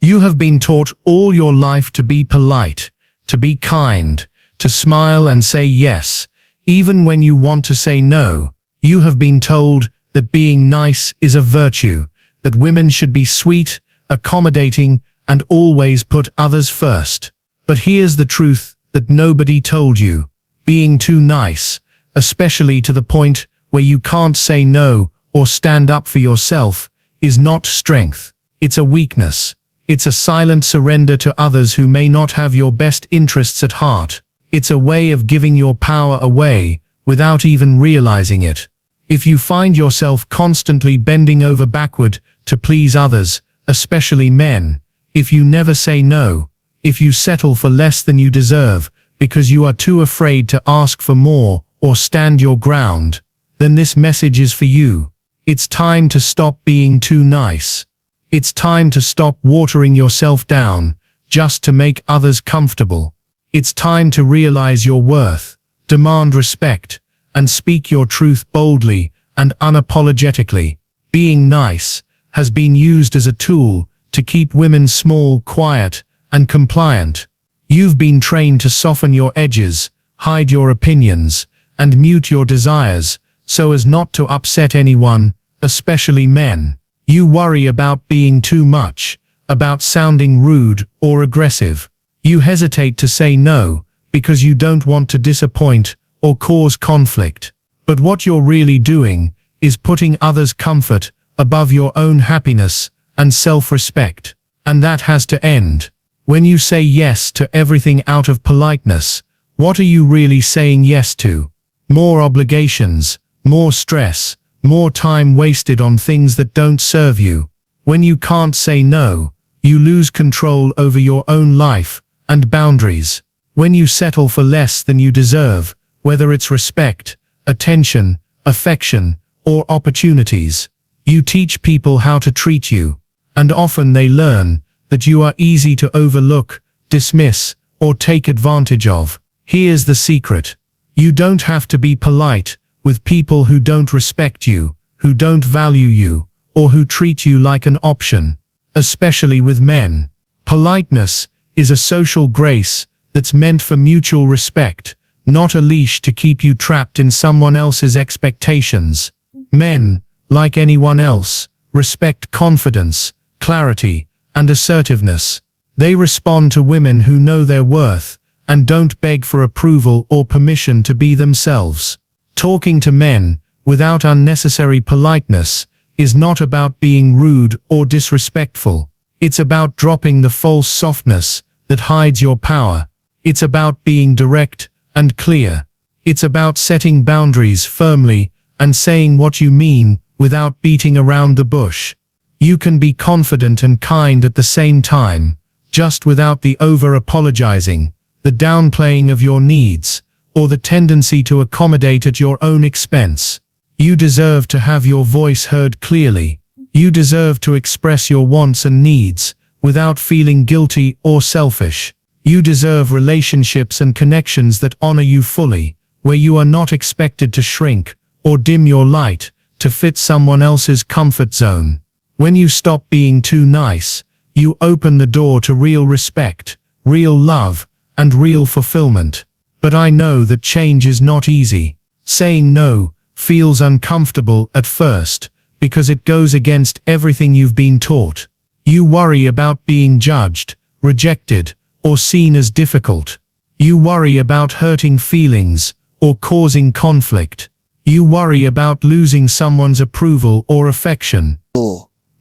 You have been taught all your life to be polite, to be kind, to smile and say yes, even when you want to say no. You have been told that being nice is a virtue, that women should be sweet, accommodating, and always put others first. But here's the truth that nobody told you. Being too nice, especially to the point where you can't say no or stand up for yourself, is not strength. It's a weakness. It's a silent surrender to others who may not have your best interests at heart. It's a way of giving your power away without even realizing it. If you find yourself constantly bending over backward to please others, especially men, if you never say no, if you settle for less than you deserve because you are too afraid to ask for more or stand your ground, then this message is for you. It's time to stop being too nice. It's time to stop watering yourself down just to make others comfortable. It's time to realize your worth, demand respect, and speak your truth boldly and unapologetically. Being nice has been used as a tool to keep women small, quiet, and compliant. You've been trained to soften your edges, hide your opinions, and mute your desires so as not to upset anyone, especially men. You worry about being too much, about sounding rude or aggressive. You hesitate to say no because you don't want to disappoint or cause conflict. But what you're really doing is putting others' comfort above your own happiness and self-respect. And that has to end. When you say yes to everything out of politeness, what are you really saying yes to? More obligations, more stress, more time wasted on things that don't serve you. When you can't say no, you lose control over your own life and boundaries. When you settle for less than you deserve, whether it's respect, attention, affection, or opportunities, you teach people how to treat you, and often they learn that you are easy to overlook, dismiss, or take advantage of. Here's the secret. You don't have to be polite with people who don't respect you, who don't value you, or who treat you like an option, especially with men. Politeness is a social grace that's meant for mutual respect, not a leash to keep you trapped in someone else's expectations. Men, like anyone else, respect confidence, clarity, and assertiveness. They respond to women who know their worth and don't beg for approval or permission to be themselves. Talking to men without unnecessary politeness is not about being rude or disrespectful. It's about dropping the false softness that hides your power. It's about being direct and clear. It's about setting boundaries firmly and saying what you mean without beating around the bush. You can be confident and kind at the same time, just without the over-apologizing, the downplaying of your needs, or the tendency to accommodate at your own expense. You deserve to have your voice heard clearly. You deserve to express your wants and needs without feeling guilty or selfish. You deserve relationships and connections that honor you fully, where you are not expected to shrink or dim your light to fit someone else's comfort zone. When you stop being too nice, you open the door to real respect, real love, and real fulfillment. But I know that change is not easy. Saying no feels uncomfortable at first because it goes against everything you've been taught. You worry about being judged, rejected, or seen as difficult. You worry about hurting feelings or causing conflict. You worry about losing someone's approval or affection.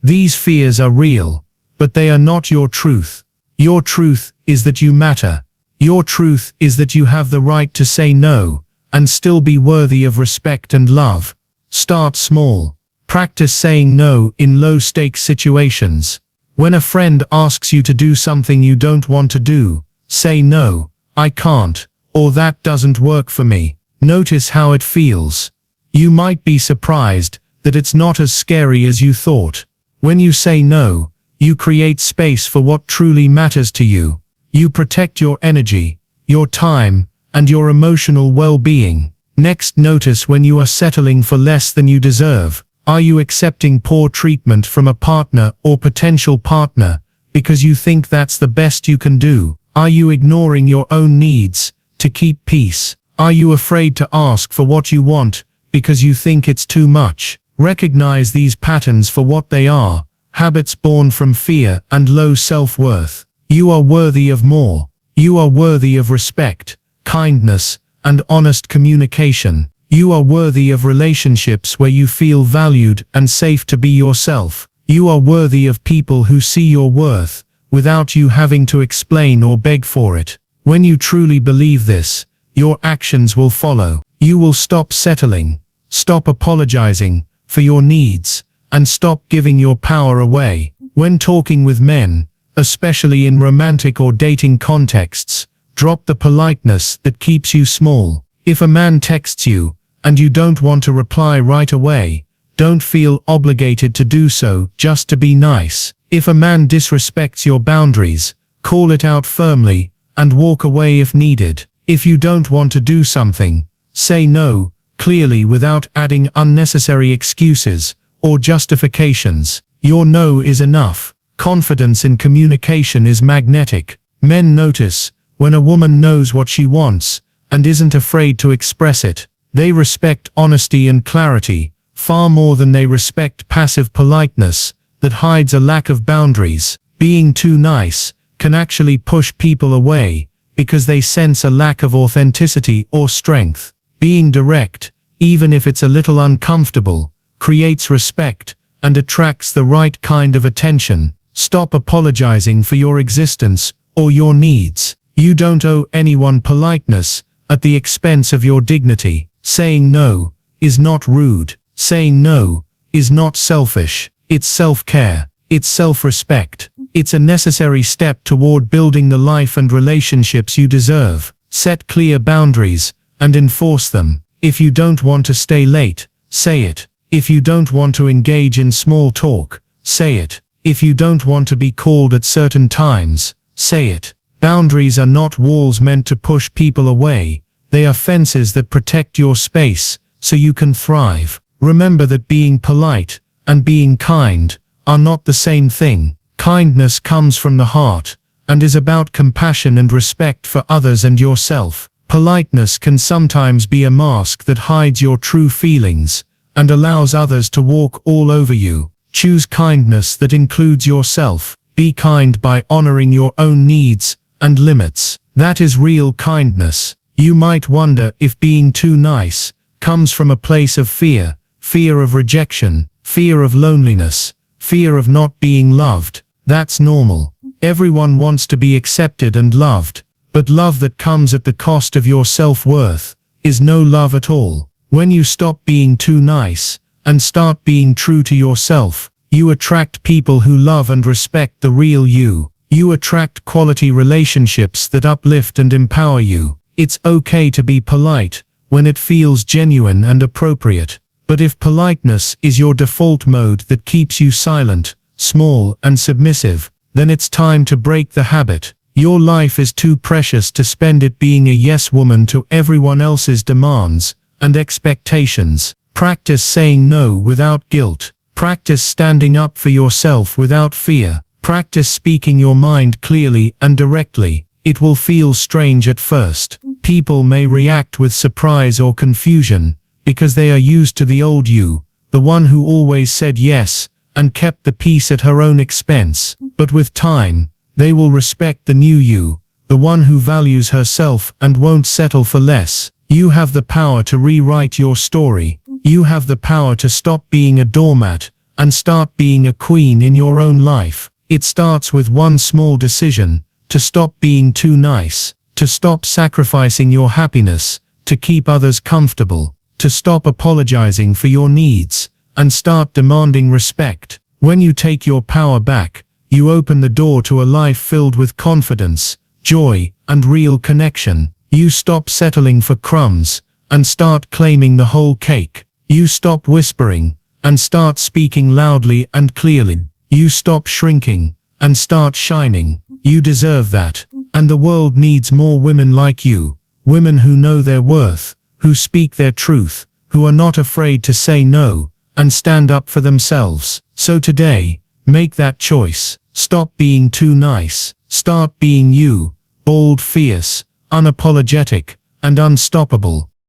These fears are real, but they are not your truth. Your truth is that you matter. Your truth is that you have the right to say no and still be worthy of respect and love. Start small. Practice saying no in low-stakes situations. When a friend asks you to do something you don't want to do, say no, I can't, or that doesn't work for me. Notice how it feels. You might be surprised that it's not as scary as you thought. When you say no, you create space for what truly matters to you. You protect your energy, your time, and your emotional well-being. Next, notice when you are settling for less than you deserve. Are you accepting poor treatment from a partner or potential partner because you think that's the best you can do? Are you ignoring your own needs to keep peace? Are you afraid to ask for what you want because you think it's too much? Recognize these patterns for what they are, habits born from fear and low self-worth. You are worthy of more. You are worthy of respect, kindness, and honest communication. You are worthy of relationships where you feel valued and safe to be yourself. You are worthy of people who see your worth without you having to explain or beg for it. When you truly believe this, your actions will follow. You will stop settling, stop apologizing for your needs, and stop giving your power away. When talking with men, especially in romantic or dating contexts, drop the politeness that keeps you small. If a man texts you, and you don't want to reply right away, don't feel obligated to do so just to be nice. If a man disrespects your boundaries, call it out firmly, and walk away if needed. If you don't want to do something, say no, clearly without adding unnecessary excuses or justifications. Your no is enough. Confidence in communication is magnetic. Men notice when a woman knows what she wants and isn't afraid to express it. They respect honesty and clarity far more than they respect passive politeness that hides a lack of boundaries. Being too nice can actually push people away because they sense a lack of authenticity or strength. Being direct, even if it's a little uncomfortable, creates respect and attracts the right kind of attention. Stop apologizing for your existence or your needs. You don't owe anyone politeness at the expense of your dignity. Saying no is not rude. Saying no is not selfish. It's self-care. It's self-respect. It's a necessary step toward building the life and relationships you deserve. Set clear boundaries and enforce them. If you don't want to stay late, say it. If you don't want to engage in small talk, say it. If you don't want to be called at certain times, say it. Boundaries are not walls meant to push people away. They are fences that protect your space so you can thrive. Remember that being polite and being kind are not the same thing. Kindness comes from the heart and is about compassion and respect for others and yourself. Politeness can sometimes be a mask that hides your true feelings and allows others to walk all over you. Choose kindness that includes yourself. Be kind by honoring your own needs and limits. That is real kindness. You might wonder if being too nice comes from a place of fear, fear of rejection, fear of loneliness, fear of not being loved. That's normal. Everyone wants to be accepted and loved, but love that comes at the cost of your self-worth is no love at all. When you stop being too nice and start being true to yourself, you attract people who love and respect the real you. You attract quality relationships that uplift and empower you. It's okay to be polite when it feels genuine and appropriate. But if politeness is your default mode that keeps you silent, small, and submissive, then it's time to break the habit. Your life is too precious to spend it being a yes woman to everyone else's demands and expectations. Practice saying no without guilt. Practice standing up for yourself without fear. Practice speaking your mind clearly and directly. It will feel strange at first. People may react with surprise or confusion because they are used to the old you, the one who always said yes and kept the peace at her own expense. But with time, they will respect the new you, the one who values herself and won't settle for less. You have the power to rewrite your story. You have the power to stop being a doormat and start being a queen in your own life. It starts with one small decision: to stop being too nice, to stop sacrificing your happiness to keep others comfortable, to stop apologizing for your needs and start demanding respect. When you take your power back, you open the door to a life filled with confidence, joy, and real connection. You stop settling for crumbs and start claiming the whole cake. You stop whispering and start speaking loudly and clearly. You stop shrinking and start shining. You deserve that. And the world needs more women like you. Women who know their worth, who speak their truth, who are not afraid to say no and stand up for themselves. So today, make that choice. Stop being too nice. Start being you, bold, fierce, unapologetic, and unstoppable.